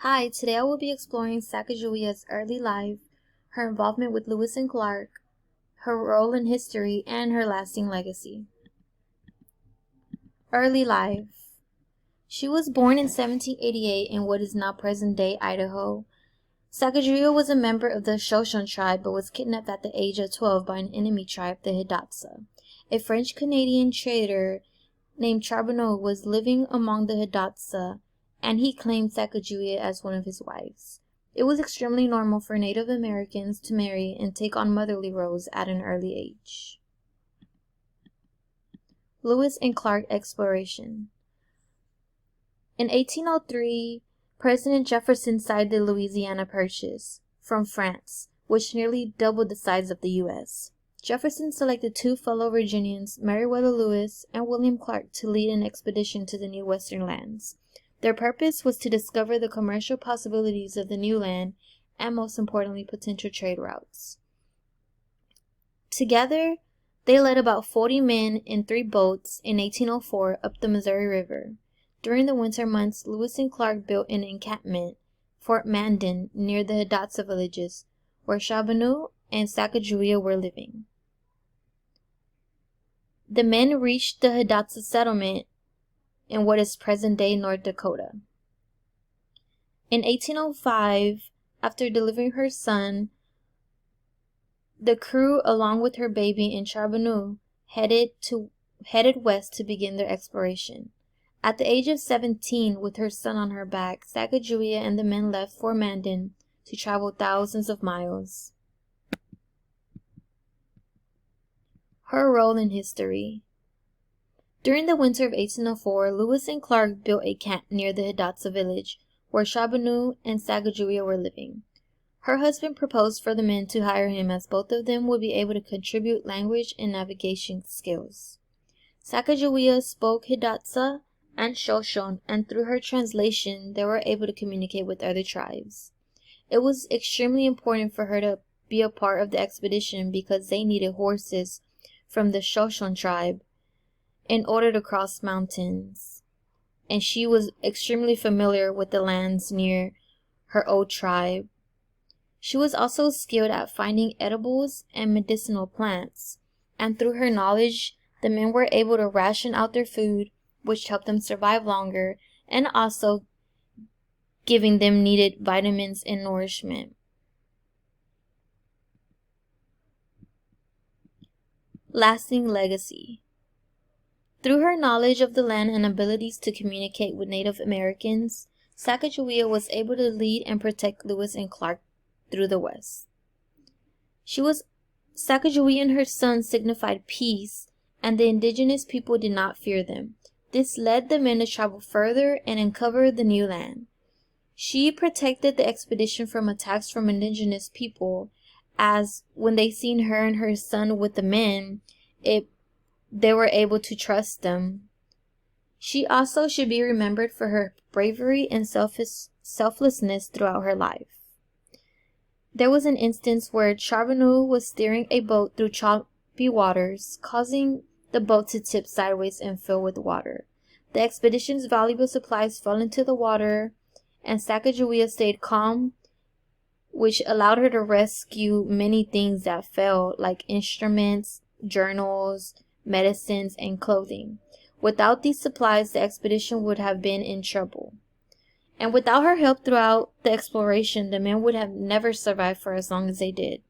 Hi, today I will be exploring Sacagawea's early life, her involvement with Lewis and Clark, her role in history, and her lasting legacy. Early life. She was born in 1788 in what is now present-day Idaho. Sacagawea was a member of the Shoshone tribe but was kidnapped at the age of 12 by an enemy tribe, the Hidatsa. A French-Canadian trader named Charbonneau was living among the Hidatsa, and he claimed Sacagawea as one of his wives. It was extremely normal for Native Americans to marry and take on motherly roles at an early age. Lewis and Clark exploration. In 1803, President Jefferson signed the Louisiana Purchase from France, which nearly doubled the size of the U.S. Jefferson selected two fellow Virginians, Meriwether Lewis and William Clark, to lead an expedition to the new western lands. Their purpose was to discover the commercial possibilities of the new land and, most importantly, potential trade routes. Together, they led about 40 men in 3 boats in 1804 up the Missouri River. During the winter months, Lewis and Clark built an encampment, Fort Mandan, near the Hidatsa villages, where Charbonneau and Sacagawea were living. The men reached the Hidatsa settlement in what is present-day North Dakota. In 1805, after delivering her son, the crew, along with her baby and Charbonneau, headed west to begin their exploration. At the age of 17, with her son on her back, Sacagawea and the men left Fort Mandan to travel thousands of miles. Her role in history. During the winter of 1804, Lewis and Clark built a camp near the Hidatsa village, where Charbonneau and Sacagawea were living. Her husband proposed for the men to hire him, as both of them would be able to contribute language and navigation skills. Sacagawea spoke Hidatsa and Shoshone, and through her translation, they were able to communicate with other tribes. It was extremely important for her to be a part of the expedition because they needed horses from the Shoshone tribe in order to cross mountains, and she was extremely familiar with the lands near her old tribe. She was also skilled at finding edibles and medicinal plants, and through her knowledge, the men were able to ration out their food, which helped them survive longer, and also giving them needed vitamins and nourishment. Lasting legacy. Through her knowledge of the land and abilities to communicate with Native Americans, Sacagawea was able to lead and protect Lewis and Clark through the West. Sacagawea and her son signified peace, and the indigenous people did not fear them. This led the men to travel further and uncover the new land. She protected the expedition from attacks from indigenous people, as when they seen her and her son with the men, they were able to trust them. She also should be remembered for her bravery and selflessness throughout her life. There was an instance where Charbonneau was steering a boat through choppy waters, causing the boat to tip sideways and fill with water. The expedition's valuable supplies fell into the water, and Sacagawea stayed calm, which allowed her to rescue many things that fell, like instruments, journals, medicines, and clothing. Without these supplies, the expedition would have been in trouble. And without her help throughout the exploration, the men would have never survived for as long as they did.